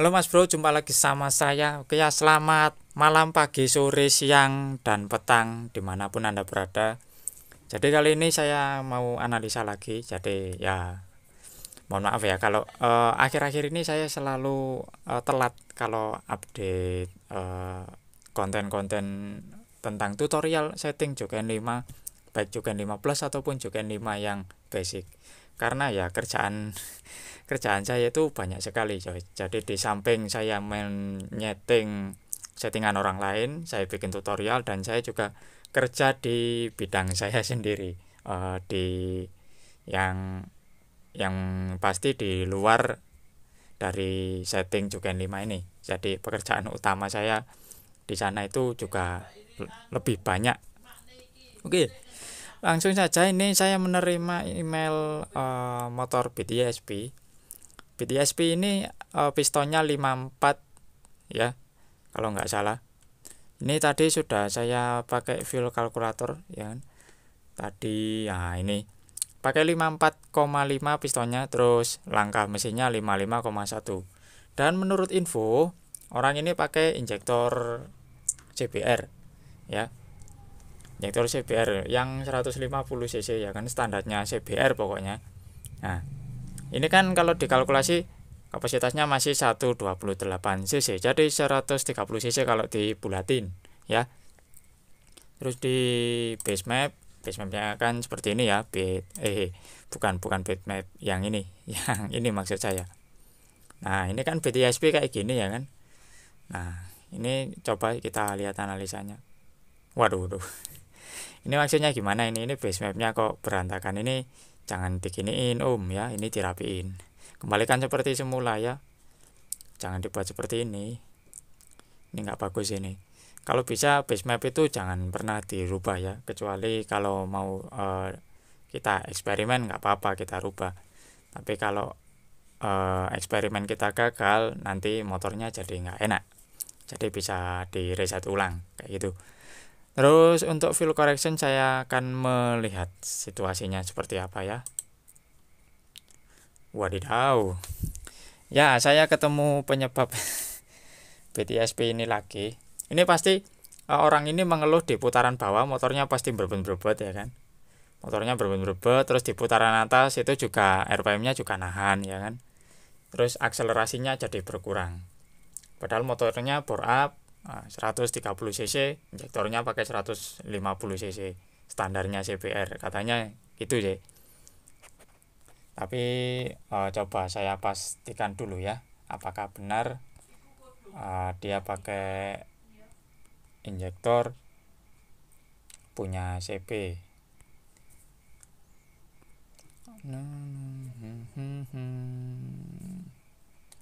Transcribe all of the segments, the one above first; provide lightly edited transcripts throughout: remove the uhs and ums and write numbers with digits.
Halo Mas Bro, jumpa lagi sama saya. Oke ya, selamat malam, pagi, sore, siang, dan petang dimanapun Anda berada. Jadi kali ini saya mau analisa lagi. Jadi ya, mohon maaf ya kalau akhir-akhir ini saya selalu telat kalau update konten-konten tentang tutorial setting Jogen 5, baik Jogen 5 Plus ataupun Jogen 5 yang basic. Karena ya kerjaan saya itu banyak sekali coy. Jadi di samping saya menyeting settingan orang lain, saya bikin tutorial dan saya juga kerja di bidang saya sendiri, di yang yang pasti di luar dari setting Jogen 5 ini. Jadi pekerjaan utama saya di sana itu juga lebih banyak. Oke, langsung saja ini saya menerima email motor BTSP. BTSP ini pistonnya 54 ya, kalau nggak salah. Ini tadi sudah saya pakai fuel kalkulator ya kan. Tadi ya ini pakai 54,5 pistonnya, terus langkah mesinnya 55,1. Dan menurut info, orang ini pakai injektor CBR ya. Injektor CBR yang 150 cc ya kan, standarnya CBR pokoknya. Nah, ini kan kalau dikalkulasi kapasitasnya masih 128 cc. Jadi 130 cc kalau dibulatin ya. Terus di base mapnya kan seperti ini ya. Bukan base map yang ini. Yang ini maksud saya. Nah, ini kan BTSP kayak gini ya kan. Nah, ini coba kita lihat analisanya. Waduh. Ini maksudnya gimana ini? Ini base mapnya kok berantakan. Ini jangan diginiin ya, ini dirapiin. Kembalikan seperti semula ya. Jangan dibuat seperti ini. Ini nggak bagus ini. Kalau bisa base map itu jangan pernah dirubah ya, kecuali kalau mau kita eksperimen nggak apa-apa kita rubah. Tapi kalau eksperimen kita gagal, nanti motornya jadi nggak enak. Jadi bisa di reset ulang kayak gitu. Terus untuk fuel correction saya akan melihat situasinya seperti apa ya. Wadidaw. Ya, saya ketemu penyebab BTSP ini lagi. Ini pasti orang ini mengeluh di putaran bawah motornya pasti berbet-berbet ya kan. Motornya berbet-berbet, terus di putaran atas itu juga RPM-nya juga nahan ya kan. Terus akselerasinya jadi berkurang. Padahal motornya bore up 130 cc, injektornya pakai 150 cc, standarnya CBR katanya gitu sih. Tapi coba saya pastikan dulu ya, apakah benar dia pakai injektor punya CB.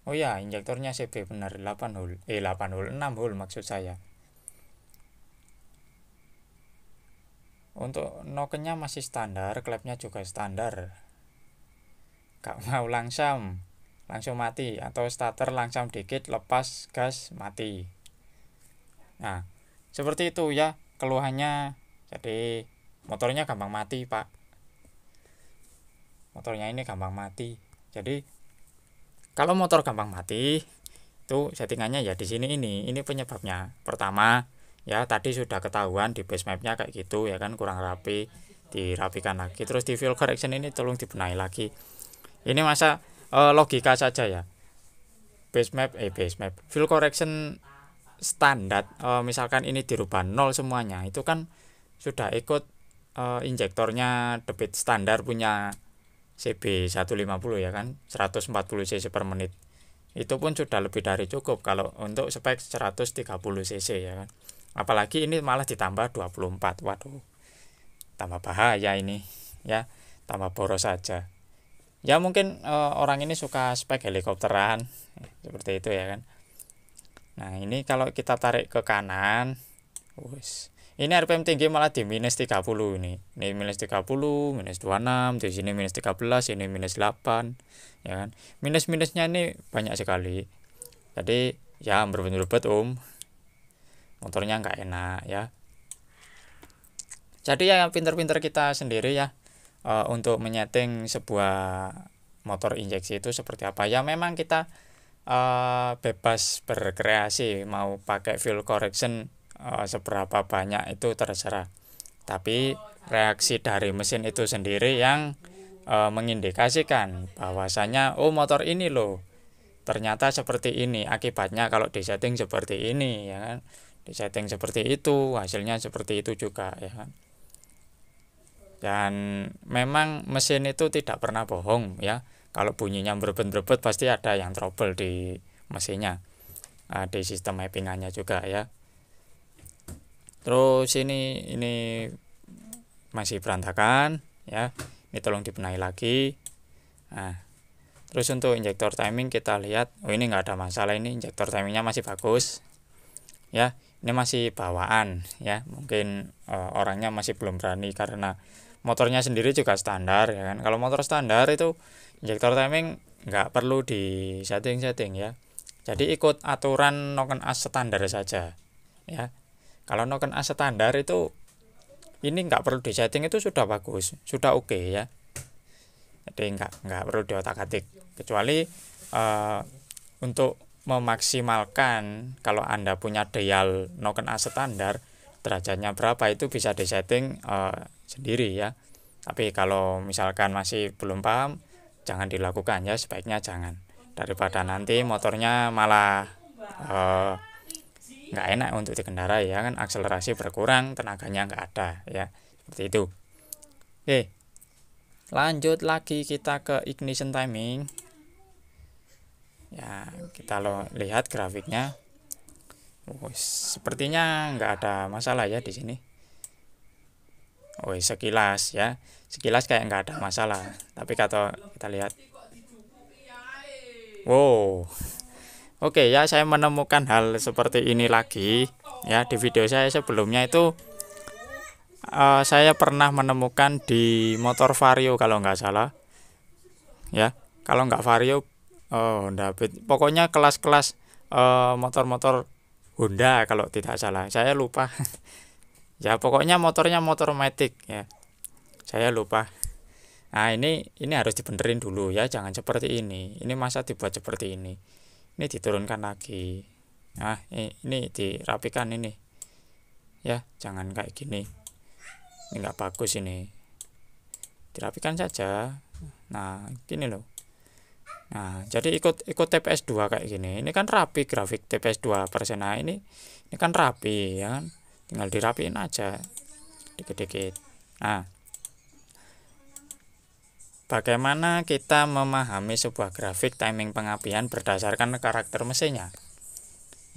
Oh ya, injektornya CB benar 8 hole, 8 hole, 6 hole maksud saya. Untuk nokennya masih standar, klepnya juga standar. Gak mau langsung mati, atau starter langsung dikit lepas gas mati. Nah, seperti itu ya keluhannya. Jadi motornya gampang mati pak. Motornya ini gampang mati. Jadi kalau motor gampang mati, itu settingannya ya di sini ini penyebabnya. Pertama, ya tadi sudah ketahuan di base mapnya kayak gitu ya kan, kurang rapi, dirapikan lagi. Terus di fuel correction ini tolong dibenahi lagi. Ini masa logika saja ya. Base map fuel correction standar, misalkan ini dirubah 0 semuanya, itu kan sudah ikut injektornya debit standar punya CB 150 ya kan, 140 cc per menit. Itu pun sudah lebih dari cukup kalau untuk spek 130 cc ya kan. Apalagi ini malah ditambah 24. Waduh. Tambah bahaya ini ya, tambah boros saja. Ya mungkin orang ini suka spek helikopteran seperti itu ya kan. Nah, ini kalau kita tarik ke kanan, ini RPM tinggi malah di minus 30 ini. Ini minus 30, minus 26, di sini minus 13, ini minus 8. Ya kan? Minus-minusnya ini banyak sekali. Jadi ya berbet-berbet motornya nggak enak ya. Jadi ya pinter-pinter kita sendiri ya untuk menyeting sebuah motor injeksi itu seperti apa. Ya memang kita bebas berkreasi, mau pakai fill correction seberapa banyak itu terserah. Tapi reaksi dari mesin itu sendiri yang mengindikasikan bahwasanya oh motor ini loh ternyata seperti ini akibatnya kalau disetting seperti ini, ya kan, disetting seperti itu hasilnya seperti itu juga, ya kan. Dan memang mesin itu tidak pernah bohong ya. Kalau bunyinya berebut-berebut pasti ada yang trouble di mesinnya, di sistem mappingannya juga ya. Terus ini masih berantakan ya. Ini tolong dibenahi lagi. Nah, terus untuk injektor timing kita lihat, oh ini nggak ada masalah, ini injektor timingnya masih bagus ya. Ini masih bawaan ya, mungkin orangnya masih belum berani karena motornya sendiri juga standar, ya kan. Kalau motor standar itu injektor timing nggak perlu di setting ya. Jadi ikut aturan noken as standar saja ya. Kalau noken as standar itu ini nggak perlu di setting, itu sudah bagus, sudah oke ya. Jadi nggak perlu diotak-atik, kecuali untuk memaksimalkan kalau Anda punya dial noken as standar derajatnya berapa itu bisa disetting sendiri ya. Tapi kalau misalkan masih belum paham, jangan dilakukan ya, sebaiknya jangan, daripada nanti motornya malah nggak enak untuk dikendarai ya kan, akselerasi berkurang, tenaganya nggak ada ya, seperti itu. Oke, lanjut lagi kita ke ignition timing ya. Kita lihat grafiknya. Sepertinya nggak ada masalah ya di sini. Sekilas ya, sekilas kayak nggak ada masalah. Tapi kalau kita lihat, oke ya, saya menemukan hal seperti ini lagi ya. Di video saya sebelumnya itu saya pernah menemukan di motor Vario kalau nggak salah ya. Kalau nggak Vario, pokoknya kelas-kelas motor-motor Honda kalau tidak salah, saya lupa. Ya pokoknya motornya motor matic ya, saya lupa. Nah ini harus dibenerin dulu ya, jangan seperti ini. Ini masa dibuat seperti ini diturunkan lagi. Nah ini dirapikan ini ya, jangan kayak gini. Ini nggak bagus, ini dirapikan saja. Nah gini loh. Nah jadi ikut TPS 2 kayak gini. Ini kan rapi grafik TPS 2 persen. Nah ini kan rapi ya kan, tinggal dirapiin aja dikit-dikit. Nah, bagaimana kita memahami sebuah grafik timing pengapian berdasarkan karakter mesinnya?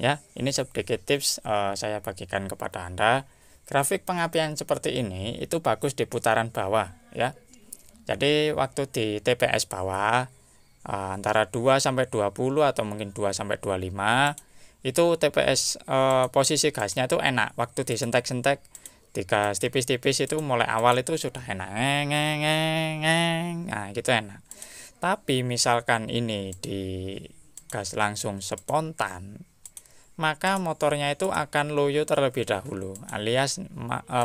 Ya, ini sedikit tips saya bagikan kepada Anda. Grafik pengapian seperti ini itu bagus di putaran bawah ya. Jadi waktu di TPS bawah antara 2 sampai 20 atau mungkin 2 sampai 25 itu TPS posisi gasnya itu enak. Waktu disentek-sentek di gas tipis-tipis itu mulai awal itu sudah enak, nah gitu enak. Tapi misalkan ini di gas langsung spontan, maka motornya itu akan loyo terlebih dahulu, alias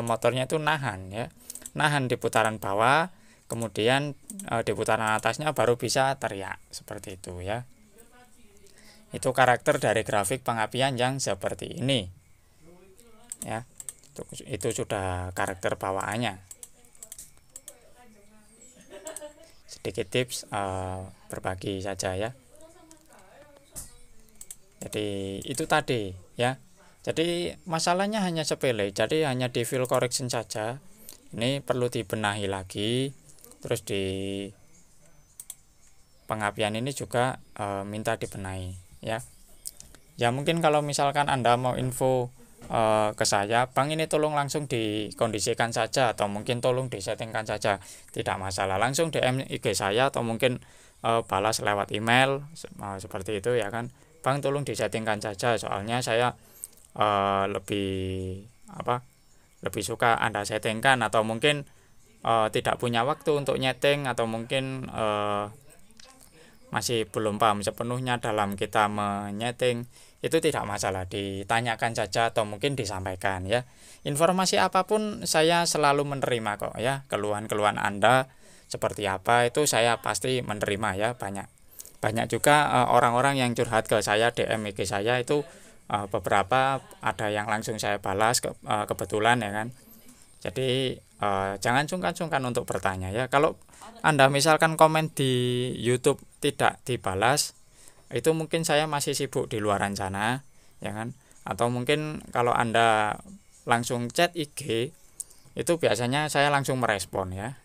motornya itu nahan ya, nahan di putaran bawah, kemudian di putaran atasnya baru bisa teriak seperti itu ya. Itu karakter dari grafik pengapian yang seperti ini ya. Itu sudah karakter bawaannya. Sedikit tips berbagi saja ya. Jadi itu tadi ya. Jadi masalahnya hanya sepele, jadi hanya di fill correction saja. Ini perlu dibenahi lagi. Terus di pengapian ini juga minta dibenahi ya. Ya mungkin kalau misalkan Anda mau info ke saya, Bang ini tolong langsung dikondisikan saja atau mungkin tolong disettingkan saja, tidak masalah, langsung DM IG saya atau mungkin balas lewat email seperti itu ya kan. Bang tolong disettingkan saja, soalnya saya lebih suka Anda settingkan, atau mungkin tidak punya waktu untuk nyeting, atau mungkin masih belum paham sepenuhnya dalam kita menyeting, itu tidak masalah, ditanyakan saja atau mungkin disampaikan ya. Informasi apapun saya selalu menerima kok ya. Keluhan-keluhan Anda seperti apa itu saya pasti menerima ya, banyak. banyak juga orang-orang yang curhat ke saya, DM IG saya itu beberapa ada yang langsung saya balas kebetulan ya kan. Jadi jangan sungkan-sungkan untuk bertanya ya. Kalau Anda misalkan komen di YouTube tidak dibalas, itu mungkin saya masih sibuk di luaran sana ya kan. Atau mungkin kalau Anda langsung chat IG, itu biasanya saya langsung merespon ya.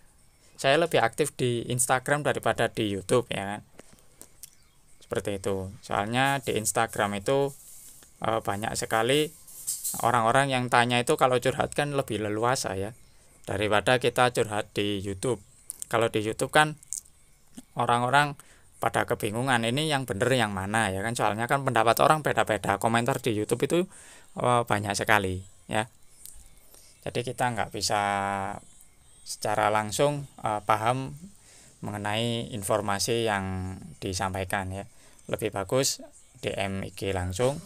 Saya lebih aktif di Instagram daripada di YouTube ya kan. Seperti itu. Soalnya di Instagram itu banyak sekali orang-orang yang tanya itu, kalau curhat kan lebih leluasa ya daripada kita curhat di YouTube. Kalau di YouTube kan orang-orang pada kebingungan ini yang bener yang mana ya kan, soalnya kan pendapat orang beda-beda. Komentar di YouTube itu banyak sekali ya. Jadi kita nggak bisa secara langsung paham mengenai informasi yang disampaikan ya. Lebih bagus DM IG langsung,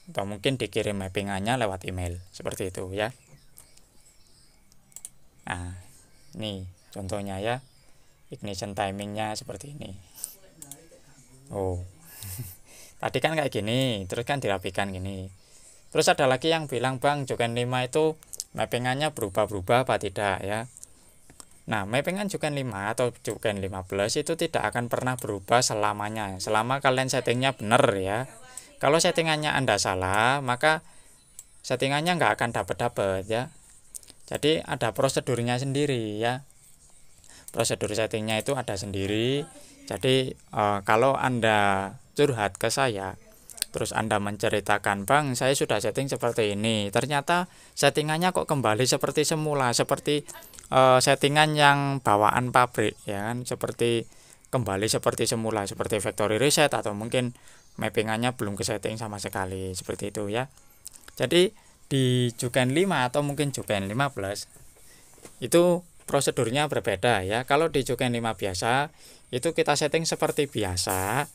atau mungkin dikirim mappingannya lewat email, seperti itu ya. Nah, ini contohnya ya, ignition timingnya seperti ini. Oh, tadi kan kayak gini, terus kan dirapikan gini. Terus ada lagi yang bilang, Bang, Juken 5 itu mappingannya berubah-berubah apa tidak ya. Nah, mappingan Juken 5 atau Juken 15 itu tidak akan pernah berubah selamanya, selama kalian settingnya benar ya. Kalau settingannya Anda salah, maka settingannya nggak akan dapat ya. Jadi ada prosedurnya sendiri ya. Prosedur settingnya itu ada sendiri. Jadi kalau Anda curhat ke saya, terus Anda menceritakan, Bang, saya sudah setting seperti ini, ternyata settingannya kok kembali seperti semula, seperti settingan yang bawaan pabrik ya kan, seperti kembali seperti semula, seperti factory reset, atau mungkin mappingannya belum ke setting sama sekali, seperti itu ya. Jadi di Juken 5 atau mungkin Juken 15 itu prosedurnya berbeda ya. Kalau di Juken 5 biasa itu kita setting seperti biasa,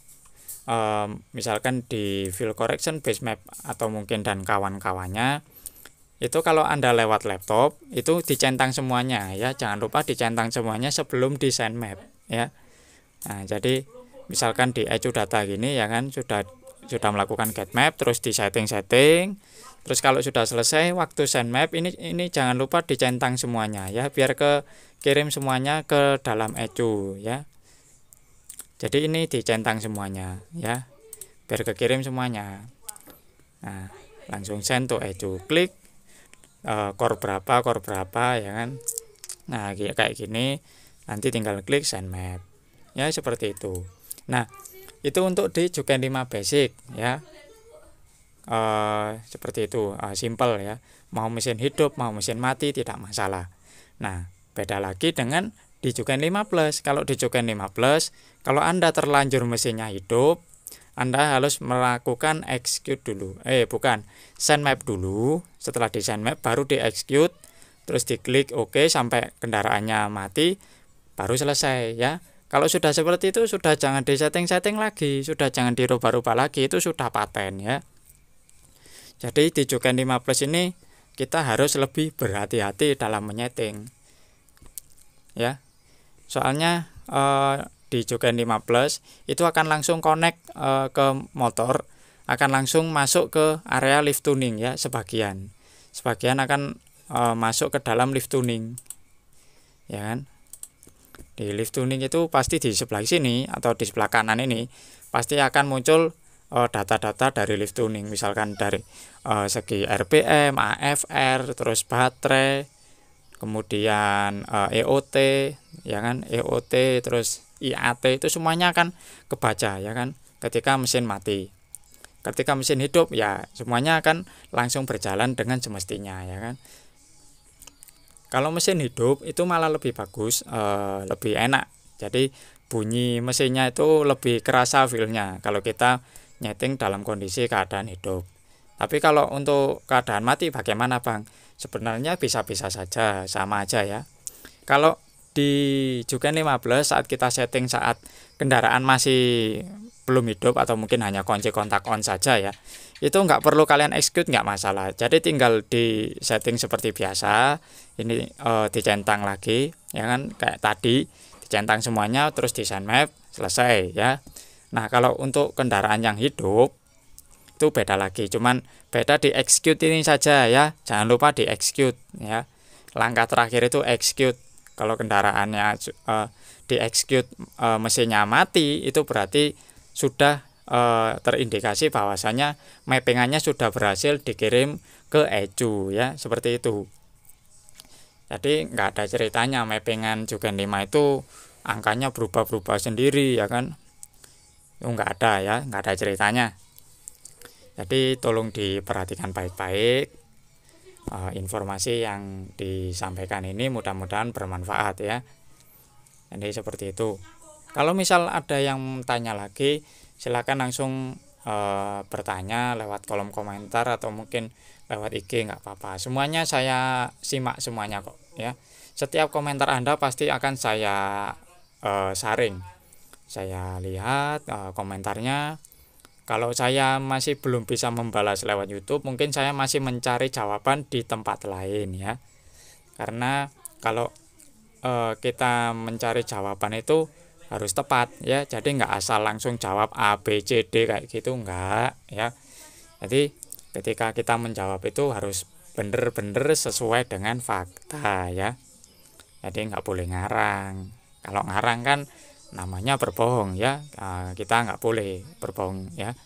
misalkan di field correction, base map, atau mungkin dan kawan-kawannya. Itu kalau Anda lewat laptop itu dicentang semuanya ya, jangan lupa dicentang semuanya sebelum di send map ya. Nah, jadi misalkan di ECU data gini ya kan, sudah melakukan get map, terus di setting, terus kalau sudah selesai waktu send map ini jangan lupa dicentang semuanya ya, biar kirim semuanya ke dalam ECU ya. Jadi ini dicentang semuanya ya, biar kekirim semuanya. Nah, langsung send to ECU, klik core berapa ya kan. Nah, kayak gini, nanti tinggal klik send map ya, seperti itu. Nah, itu untuk di Juken 5 basic ya. Seperti itu, simple ya. Mau mesin hidup, mau mesin mati tidak masalah. Nah, beda lagi dengan di Juken 5 Plus. Kalau di Juken 5 Plus, kalau Anda terlanjur mesinnya hidup, Anda harus melakukan execute dulu. Send map dulu. Setelah di send map baru di execute, terus diklik OK sampai kendaraannya mati, baru selesai ya. Kalau sudah seperti itu, sudah jangan disetting-setting lagi, sudah jangan dirubah-rubah lagi, itu sudah paten ya. Jadi di Juken 5 Plus ini kita harus lebih berhati-hati dalam menyeting ya. Soalnya di Juken 5 Plus itu akan langsung connect ke motor, akan langsung masuk ke area lift tuning ya, sebagian akan masuk ke dalam lift tuning ya kan. Di lift tuning itu pasti di sebelah sini atau di sebelah kanan ini pasti akan muncul data-data dari lift tuning, misalkan dari segi RPM, AFR, terus baterai, kemudian EOT ya kan, EOT, terus IAT, itu semuanya akan kebaca ya kan ketika mesin mati. Ketika mesin hidup ya semuanya akan langsung berjalan dengan semestinya ya kan. Kalau mesin hidup itu malah lebih bagus, lebih enak. Jadi bunyi mesinnya itu lebih kerasa feel-nya kalau kita nyeting dalam kondisi keadaan hidup. Tapi kalau untuk keadaan mati bagaimana, Bang? Sebenarnya bisa-bisa saja, sama aja ya. Kalau di Juken 15 saat kita setting saat kendaraan masih belum hidup atau mungkin hanya kunci kontak on saja ya, itu nggak perlu kalian execute, nggak masalah. Jadi tinggal di setting seperti biasa, ini dicentang lagi ya kan, kayak tadi dicentang semuanya, terus di send map, selesai ya. Nah, kalau untuk kendaraan yang hidup itu beda lagi, cuman beda di execute ini saja ya. Jangan lupa di execute ya. Langkah terakhir itu execute. Kalau kendaraannya di execute mesinnya mati, itu berarti sudah terindikasi bahwasanya mappingannya sudah berhasil dikirim ke ECU ya, seperti itu. Jadi nggak ada ceritanya mappingan Jugen 5 itu angkanya berubah-berubah sendiri ya kan. Itu nggak ada ya, nggak ada ceritanya. Jadi tolong diperhatikan baik-baik. Informasi yang disampaikan ini mudah-mudahan bermanfaat ya. Jadi seperti itu. Kalau misal ada yang tanya lagi, silakan langsung bertanya lewat kolom komentar atau mungkin lewat IG, nggak apa-apa. Semuanya saya simak semuanya kok ya. Setiap komentar Anda pasti akan saya saring. Saya lihat komentarnya. Kalau saya masih belum bisa membalas lewat YouTube, mungkin saya masih mencari jawaban di tempat lain ya. Karena kalau kita mencari jawaban itu harus tepat ya. Jadi nggak asal langsung jawab A, B, C, D kayak gitu, nggak ya. Jadi ketika kita menjawab itu harus bener-bener sesuai dengan fakta ya. Jadi nggak boleh ngarang. Kalau ngarang kan namanya berbohong ya. Kita nggak boleh berbohong ya.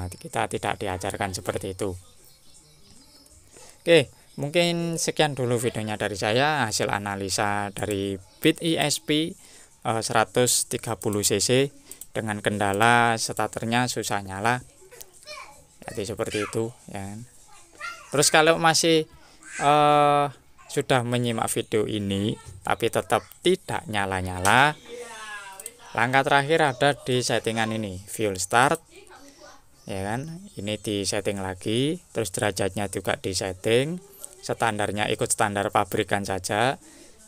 Kita tidak diajarkan seperti itu. Oke, mungkin sekian dulu videonya dari saya, hasil analisa dari Beat ESP 130cc dengan kendala starternya susah nyala. Jadi seperti itu ya. Terus kalau masih sudah menyimak video ini tapi tetap tidak nyala-nyala, langkah terakhir ada di settingan ini, fuel start ya kan. Ini di setting lagi, terus derajatnya juga di setting, standarnya ikut standar pabrikan saja.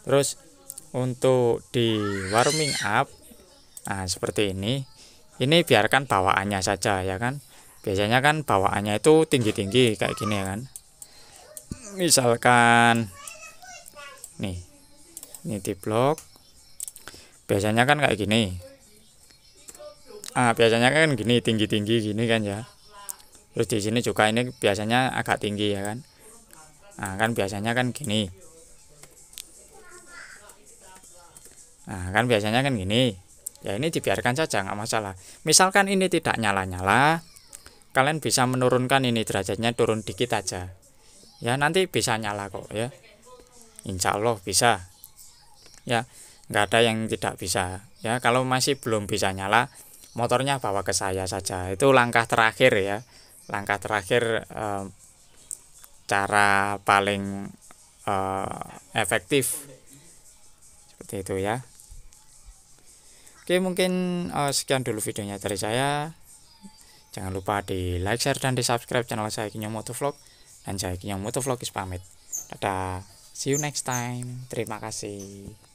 Terus untuk di warming up, nah seperti ini biarkan bawaannya saja ya kan. Biasanya kan bawaannya itu tinggi-tinggi kayak gini ya kan. Misalkan nih, ini di blok biasanya kan kayak gini. Biasanya kan gini, tinggi-tinggi gini kan ya. Terus di sini juga ini biasanya agak tinggi ya kan. Nah, kan biasanya kan gini. Nah, kan biasanya kan gini. Ya ini dibiarkan saja, nggak masalah. Misalkan ini tidak nyala-nyala, kalian bisa menurunkan ini derajatnya, turun dikit aja. Ya nanti bisa nyala kok ya. Insya Allah bisa. Ya, nggak ada yang tidak bisa. Ya, kalau masih belum bisa nyala, motornya bawa ke saya saja. Itu langkah terakhir ya. Langkah terakhir cara paling efektif. Seperti itu ya. Oke, mungkin sekian dulu videonya dari saya. Jangan lupa di like, share, dan di subscribe channel saya Kinyo Motovlog. Dan saya Kinyo Motovlog is pamit. Dadah. See you next time. Terima kasih.